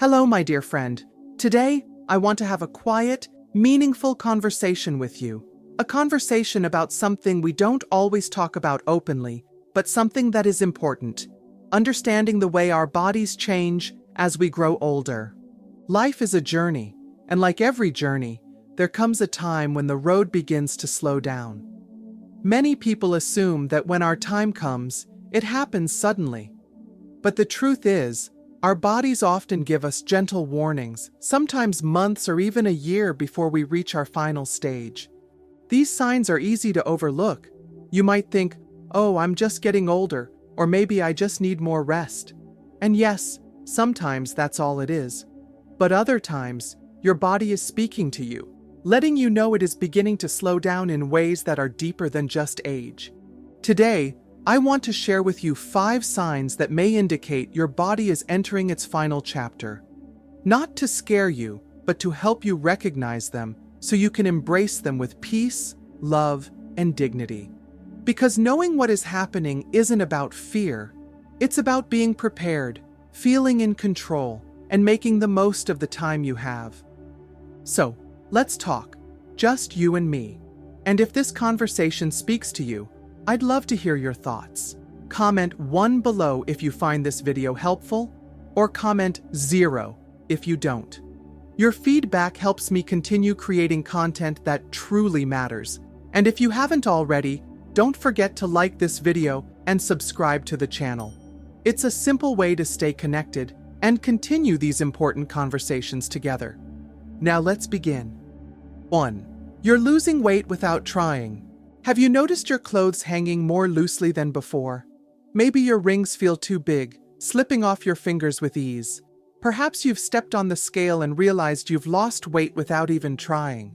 Hello, my dear friend. Today, I want to have a quiet, meaningful conversation with you. A conversation about something we don't always talk about openly, but something that is important. Understanding the way our bodies change as we grow older. Life is a journey, and like every journey, there comes a time when the road begins to slow down. Many people assume that when our time comes, it happens suddenly. But the truth is, our bodies often give us gentle warnings, sometimes months or even a year before we reach our final stage. These signs are easy to overlook. You might think, oh, I'm just getting older, or maybe I just need more rest. And yes, sometimes that's all it is. But other times, your body is speaking to you, letting you know it is beginning to slow down in ways that are deeper than just age. Today, I want to share with you 5 signs that may indicate your body is entering its final chapter. Not to scare you, but to help you recognize them so you can embrace them with peace, love, and dignity. Because knowing what is happening isn't about fear. It's about being prepared, feeling in control, and making the most of the time you have. So, let's talk, just you and me. And if this conversation speaks to you, I'd love to hear your thoughts. Comment 1 below if you find this video helpful, or comment 0 if you don't. Your feedback helps me continue creating content that truly matters. And if you haven't already, don't forget to like this video and subscribe to the channel. It's a simple way to stay connected and continue these important conversations together. Now let's begin. 1. You're losing weight without trying. Have you noticed your clothes hanging more loosely than before? Maybe your rings feel too big, slipping off your fingers with ease. Perhaps you've stepped on the scale and realized you've lost weight without even trying.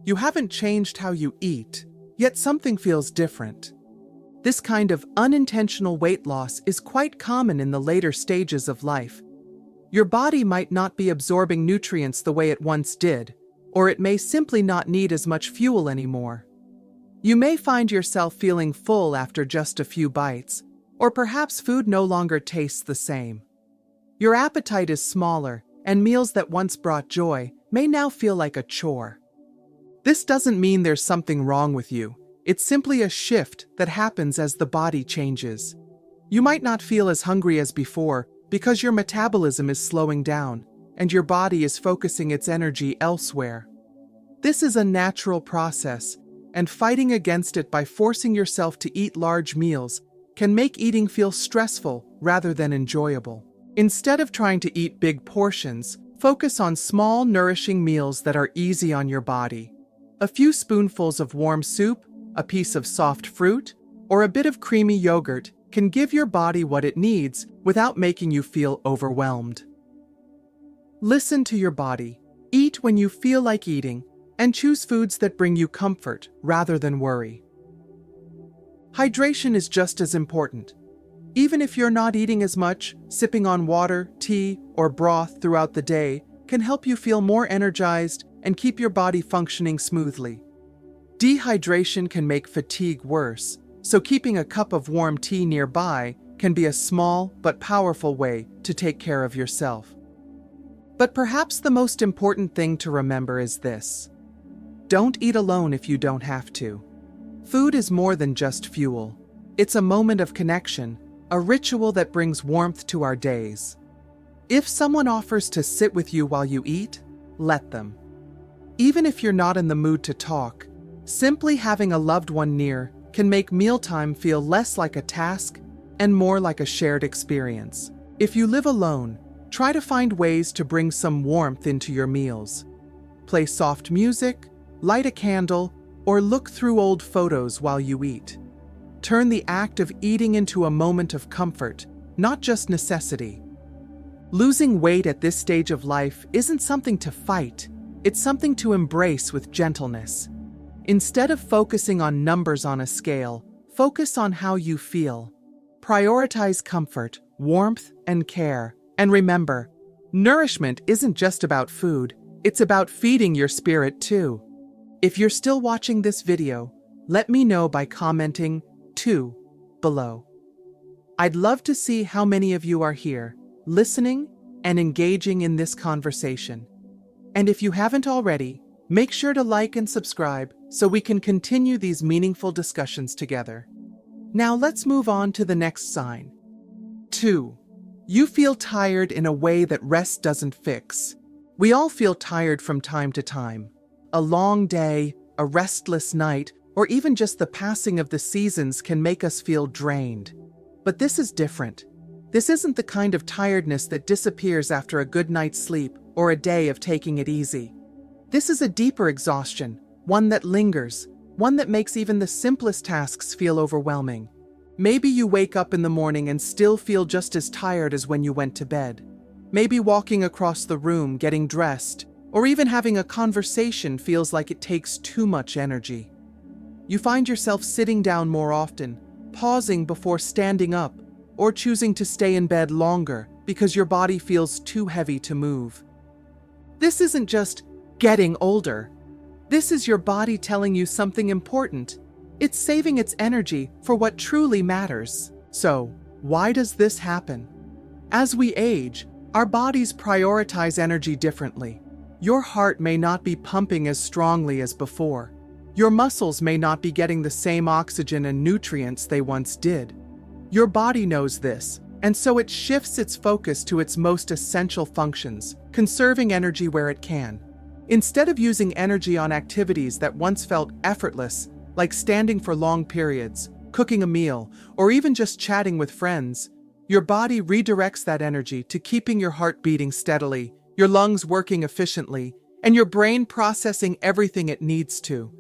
You haven't changed how you eat, yet something feels different. This kind of unintentional weight loss is quite common in the later stages of life. Your body might not be absorbing nutrients the way it once did, or it may simply not need as much fuel anymore. You may find yourself feeling full after just a few bites, or perhaps food no longer tastes the same. Your appetite is smaller, and meals that once brought joy may now feel like a chore. This doesn't mean there's something wrong with you. It's simply a shift that happens as the body changes. You might not feel as hungry as before because your metabolism is slowing down, and your body is focusing its energy elsewhere. This is a natural process, and fighting against it by forcing yourself to eat large meals can make eating feel stressful rather than enjoyable. Instead of trying to eat big portions, focus on small, nourishing meals that are easy on your body. A few spoonfuls of warm soup, a piece of soft fruit, or a bit of creamy yogurt can give your body what it needs without making you feel overwhelmed. Listen to your body. Eat when you feel like eating, and choose foods that bring you comfort rather than worry. Hydration is just as important. Even if you're not eating as much, sipping on water, tea, or broth throughout the day can help you feel more energized and keep your body functioning smoothly. Dehydration can make fatigue worse, so keeping a cup of warm tea nearby can be a small but powerful way to take care of yourself. But perhaps the most important thing to remember is this. Don't eat alone if you don't have to. Food is more than just fuel. It's a moment of connection, a ritual that brings warmth to our days. If someone offers to sit with you while you eat, let them. Even if you're not in the mood to talk, simply having a loved one near can make mealtime feel less like a task and more like a shared experience. If you live alone, try to find ways to bring some warmth into your meals. Play soft music, light a candle, or look through old photos while you eat. Turn the act of eating into a moment of comfort, not just necessity. Losing weight at this stage of life isn't something to fight, it's something to embrace with gentleness. Instead of focusing on numbers on a scale, focus on how you feel. Prioritize comfort, warmth, and care. And remember, nourishment isn't just about food, it's about feeding your spirit too. If you're still watching this video, let me know by commenting 2 below. I'd love to see how many of you are here, listening, and engaging in this conversation. And if you haven't already, make sure to like and subscribe so we can continue these meaningful discussions together. Now let's move on to the next sign. 2. You feel tired in a way that rest doesn't fix. We all feel tired from time to time. A long day, a restless night, or even just the passing of the seasons can make us feel drained. But this is different. This isn't the kind of tiredness that disappears after a good night's sleep or a day of taking it easy. This is a deeper exhaustion, one that lingers, one that makes even the simplest tasks feel overwhelming. Maybe you wake up in the morning and still feel just as tired as when you went to bed. Maybe walking across the room, getting dressed, or even having a conversation feels like it takes too much energy. You find yourself sitting down more often, pausing before standing up, or choosing to stay in bed longer because your body feels too heavy to move. This isn't just getting older. This is your body telling you something important. It's saving its energy for what truly matters. So, why does this happen? As we age, our bodies prioritize energy differently. Your heart may not be pumping as strongly as before. Your muscles may not be getting the same oxygen and nutrients they once did. Your body knows this, and so it shifts its focus to its most essential functions, conserving energy where it can. Instead of using energy on activities that once felt effortless, like standing for long periods, cooking a meal, or even just chatting with friends, your body redirects that energy to keeping your heart beating steadily, your lungs working efficiently, and your brain processing everything it needs to.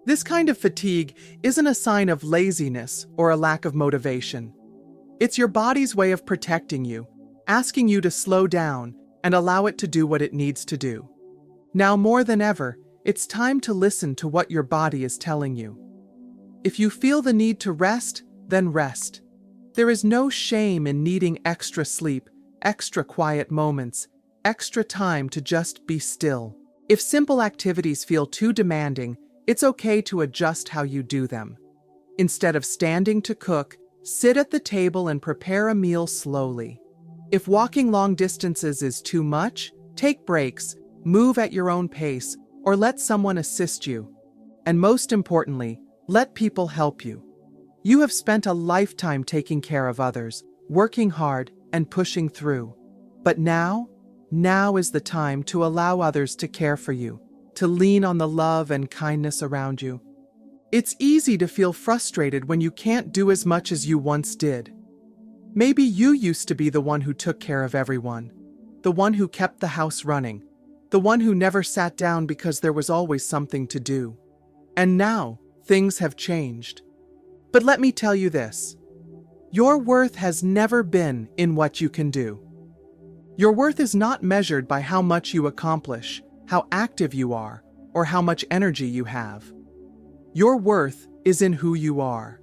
This kind of fatigue isn't a sign of laziness or a lack of motivation. It's your body's way of protecting you, asking you to slow down and allow it to do what it needs to do. Now more than ever, it's time to listen to what your body is telling you. If you feel the need to rest, then rest. There is no shame in needing extra sleep, extra quiet moments, extra time to just be still. If simple activities feel too demanding, it's okay to adjust how you do them. Instead of standing to cook, sit at the table and prepare a meal slowly. If walking long distances is too much, take breaks, move at your own pace, or let someone assist you. And most importantly, let people help you. You have spent a lifetime taking care of others, working hard, and pushing through. But now is the time to allow others to care for you, to lean on the love and kindness around you. It's easy to feel frustrated when you can't do as much as you once did. Maybe you used to be the one who took care of everyone, the one who kept the house running, the one who never sat down because there was always something to do. And now, things have changed. But let me tell you this. Your worth has never been in what you can do. Your worth is not measured by how much you accomplish, how active you are, or how much energy you have. Your worth is in who you are.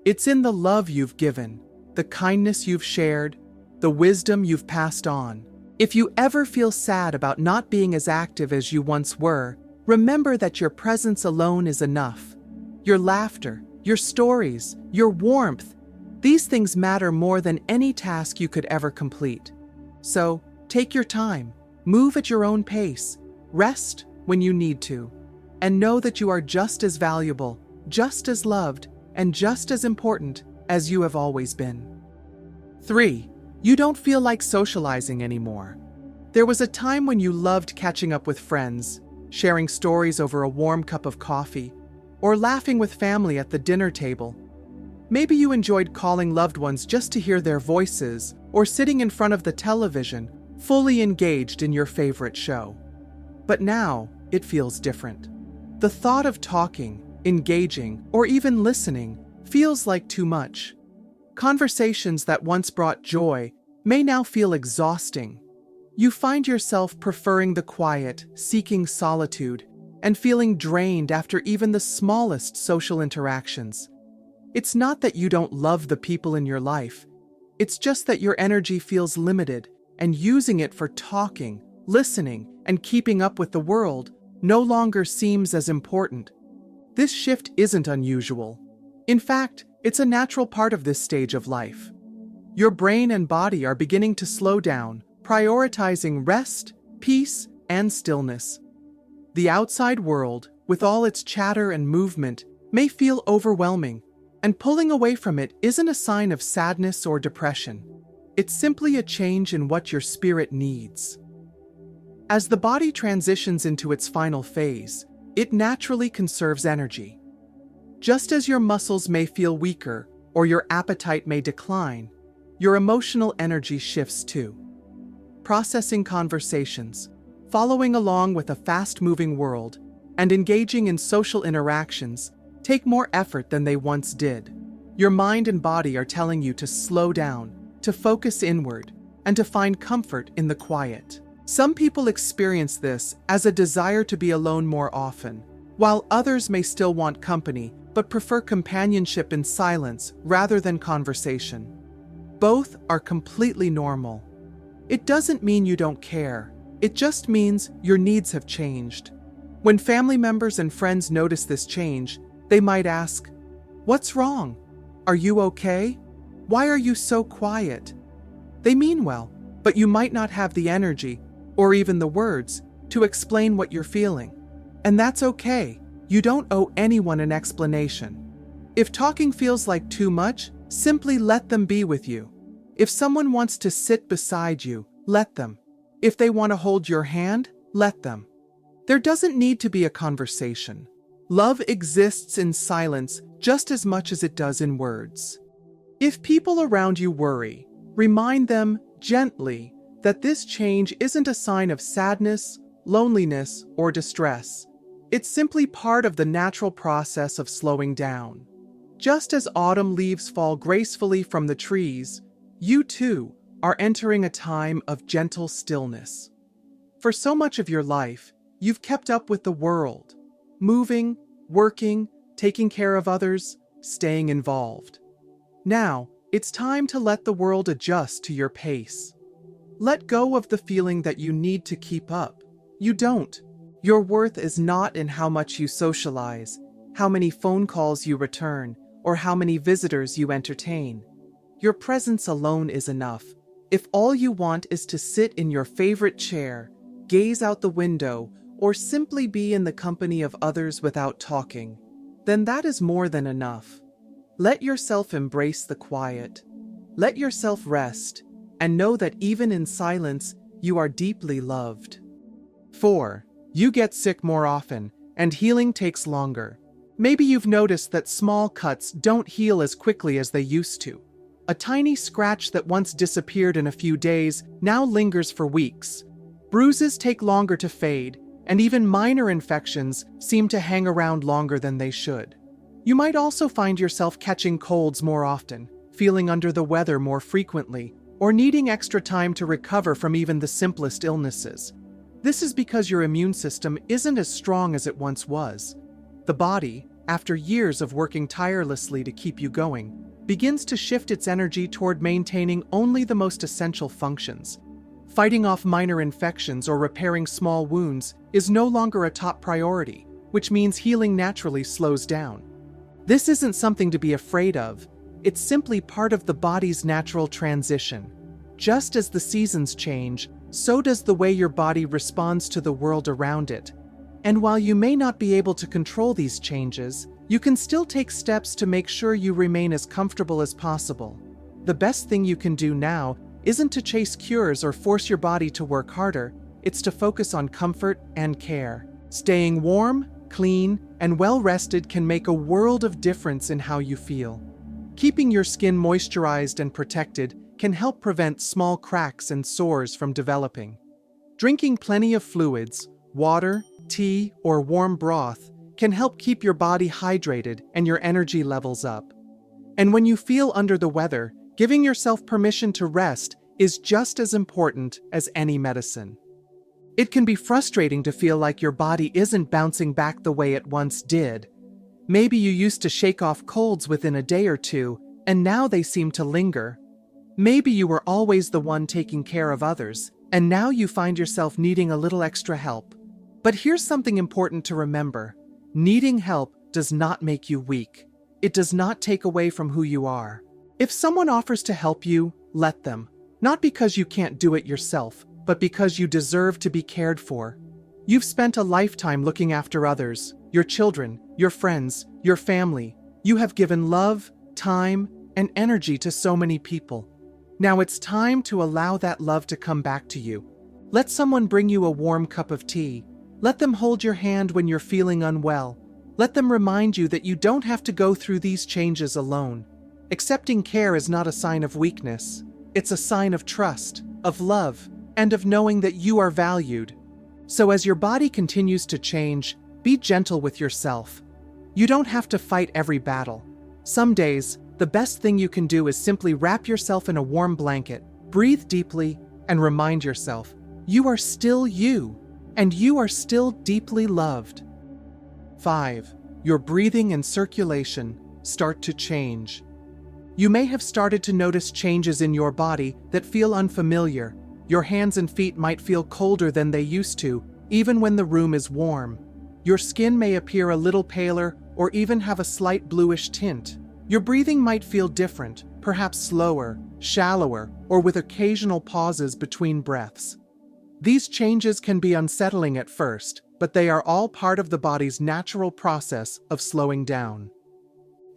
It's in the love you've given, the kindness you've shared, the wisdom you've passed on. If you ever feel sad about not being as active as you once were, remember that your presence alone is enough. Your laughter, your stories, your warmth, these things matter more than any task you could ever complete. So, take your time. Move at your own pace, rest when you need to, and know that you are just as valuable, just as loved, and just as important as you have always been. 3. You don't feel like socializing anymore. There was a time when you loved catching up with friends, sharing stories over a warm cup of coffee, or laughing with family at the dinner table. Maybe you enjoyed calling loved ones just to hear their voices, or sitting in front of the television, fully engaged in your favorite show. But now, it feels different. The thought of talking, engaging, or even listening feels like too much. Conversations that once brought joy may now feel exhausting. You find yourself preferring the quiet, seeking solitude, and feeling drained after even the smallest social interactions. It's not that you don't love the people in your life. It's just that your energy feels limited, and using it for talking, listening, and keeping up with the world no longer seems as important. This shift isn't unusual. In fact, it's a natural part of this stage of life. Your brain and body are beginning to slow down, prioritizing rest, peace, and stillness. The outside world, with all its chatter and movement, may feel overwhelming, and pulling away from it isn't a sign of sadness or depression. It's simply a change in what your spirit needs. As the body transitions into its final phase, it naturally conserves energy. Just as your muscles may feel weaker or your appetite may decline, your emotional energy shifts too. Processing conversations, following along with a fast-moving world, and engaging in social interactions take more effort than they once did. Your mind and body are telling you to slow down, to focus inward, and to find comfort in the quiet. Some people experience this as a desire to be alone more often, while others may still want company but prefer companionship in silence rather than conversation. Both are completely normal. It doesn't mean you don't care. It just means your needs have changed. When family members and friends notice this change, they might ask, "What's wrong? Are you okay? Why are you so quiet?" They mean well, but you might not have the energy, or even the words, to explain what you're feeling. And that's okay. You don't owe anyone an explanation. If talking feels like too much, simply let them be with you. If someone wants to sit beside you, let them. If they want to hold your hand, let them. There doesn't need to be a conversation. Love exists in silence just as much as it does in words. If people around you worry, remind them gently that this change isn't a sign of sadness, loneliness, or distress. It's simply part of the natural process of slowing down. Just as autumn leaves fall gracefully from the trees, you too are entering a time of gentle stillness. For so much of your life, you've kept up with the world, moving, working, taking care of others, staying involved. Now, it's time to let the world adjust to your pace. Let go of the feeling that you need to keep up. You don't. Your worth is not in how much you socialize, how many phone calls you return, or how many visitors you entertain. Your presence alone is enough. If all you want is to sit in your favorite chair, gaze out the window, or simply be in the company of others without talking, then that is more than enough. Let yourself embrace the quiet. Let yourself rest, and know that even in silence, you are deeply loved. 4. You get sick more often, and healing takes longer. Maybe you've noticed that small cuts don't heal as quickly as they used to. A tiny scratch that once disappeared in a few days now lingers for weeks. Bruises take longer to fade, and even minor infections seem to hang around longer than they should. You might also find yourself catching colds more often, feeling under the weather more frequently, or needing extra time to recover from even the simplest illnesses. This is because your immune system isn't as strong as it once was. The body, after years of working tirelessly to keep you going, begins to shift its energy toward maintaining only the most essential functions. Fighting off minor infections or repairing small wounds is no longer a top priority, which means healing naturally slows down. This isn't something to be afraid of. It's simply part of the body's natural transition. Just as the seasons change, so does the way your body responds to the world around it. And while you may not be able to control these changes, you can still take steps to make sure you remain as comfortable as possible. The best thing you can do now isn't to chase cures or force your body to work harder, it's to focus on comfort and care. Staying warm, clean, and well-rested can make a world of difference in how you feel. Keeping your skin moisturized and protected can help prevent small cracks and sores from developing. Drinking plenty of fluids, water, tea, or warm broth can help keep your body hydrated and your energy levels up. And when you feel under the weather, giving yourself permission to rest is just as important as any medicine. It can be frustrating to feel like your body isn't bouncing back the way it once did. Maybe you used to shake off colds within a day or two, and now they seem to linger. Maybe you were always the one taking care of others, and now you find yourself needing a little extra help. But here's something important to remember. Needing help does not make you weak. It does not take away from who you are. If someone offers to help you, let them. Not because you can't do it yourself, but because you deserve to be cared for. You've spent a lifetime looking after others, your children, your friends, your family. You have given love, time, and energy to so many people. Now it's time to allow that love to come back to you. Let someone bring you a warm cup of tea. Let them hold your hand when you're feeling unwell. Let them remind you that you don't have to go through these changes alone. Accepting care is not a sign of weakness. It's a sign of trust, of love, and of knowing that you are valued. So as your body continues to change, be gentle with yourself. You don't have to fight every battle. Some days, the best thing you can do is simply wrap yourself in a warm blanket, breathe deeply, and remind yourself, you are still you, and you are still deeply loved. 5. Your breathing and circulation start to change. You may have started to notice changes in your body that feel unfamiliar. Your hands and feet might feel colder than they used to, even when the room is warm. Your skin may appear a little paler or even have a slight bluish tint. Your breathing might feel different, perhaps slower, shallower, or with occasional pauses between breaths. These changes can be unsettling at first, but they are all part of the body's natural process of slowing down.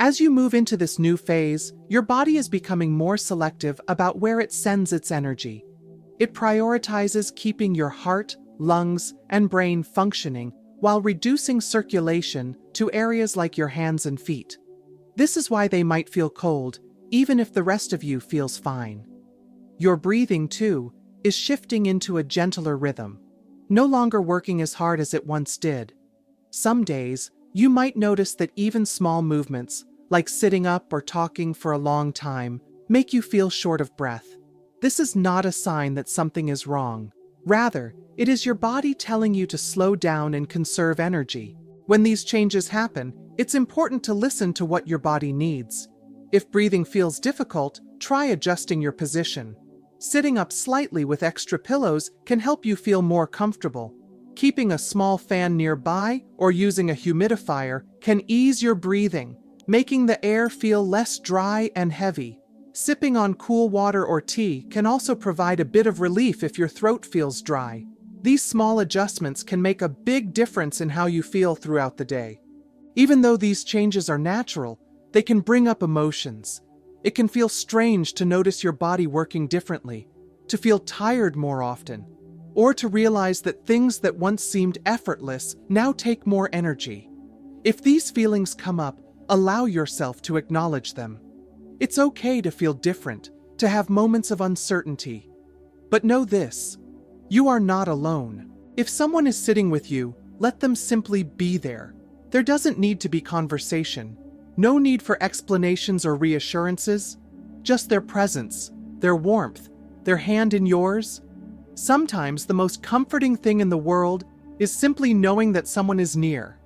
As you move into this new phase, your body is becoming more selective about where it sends its energy. It prioritizes keeping your heart, lungs, and brain functioning while reducing circulation to areas like your hands and feet. This is why they might feel cold, even if the rest of you feels fine. Your breathing, too, is shifting into a gentler rhythm, no longer working as hard as it once did. Some days, you might notice that even small movements, like sitting up or talking for a long time, make you feel short of breath. This is not a sign that something is wrong. Rather, it is your body telling you to slow down and conserve energy. When these changes happen, it's important to listen to what your body needs. If breathing feels difficult, try adjusting your position. Sitting up slightly with extra pillows can help you feel more comfortable. Keeping a small fan nearby or using a humidifier can ease your breathing, making the air feel less dry and heavy. Sipping on cool water or tea can also provide a bit of relief if your throat feels dry. These small adjustments can make a big difference in how you feel throughout the day. Even though these changes are natural, they can bring up emotions. It can feel strange to notice your body working differently, to feel tired more often, or to realize that things that once seemed effortless now take more energy. If these feelings come up, allow yourself to acknowledge them. It's okay to feel different, to have moments of uncertainty. But know this, you are not alone. If someone is sitting with you, let them simply be there. There doesn't need to be conversation. No need for explanations or reassurances. Just their presence, their warmth, their hand in yours. Sometimes the most comforting thing in the world is simply knowing that someone is near.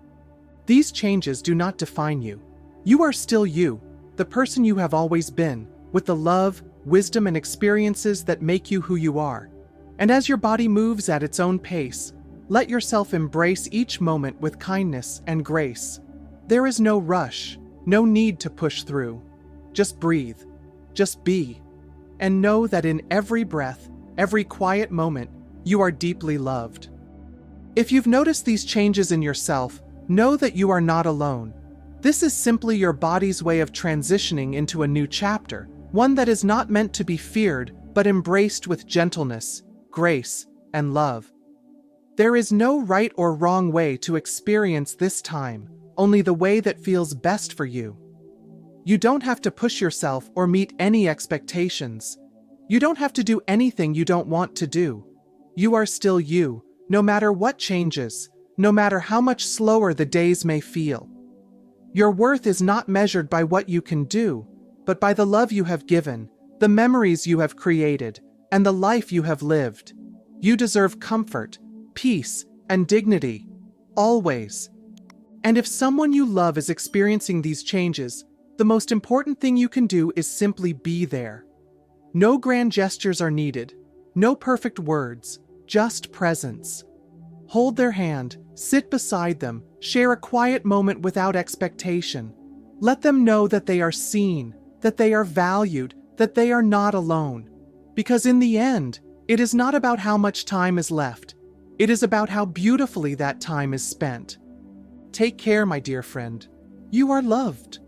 These changes do not define you. You are still you, the person you have always been, with the love, wisdom, and experiences that make you who you are. And as your body moves at its own pace, let yourself embrace each moment with kindness and grace. There is no rush, no need to push through. Just breathe, just be, and know that in every breath, every quiet moment, you are deeply loved. If you've noticed these changes in yourself, know that you are not alone. This is simply your body's way of transitioning into a new chapter, one that is not meant to be feared, but embraced with gentleness, grace, and love. There is no right or wrong way to experience this time, only the way that feels best for you. You don't have to push yourself or meet any expectations. You don't have to do anything you don't want to do. You are still you, no matter what changes, no matter how much slower the days may feel. Your worth is not measured by what you can do, but by the love you have given, the memories you have created, and the life you have lived. You deserve comfort, peace, and dignity, always. And if someone you love is experiencing these changes, the most important thing you can do is simply be there. No grand gestures are needed, no perfect words, just presence. Hold their hand, sit beside them, share a quiet moment without expectation. Let them know that they are seen, that they are valued, that they are not alone. Because in the end, it is not about how much time is left. It is about how beautifully that time is spent. Take care, my dear friend. You are loved.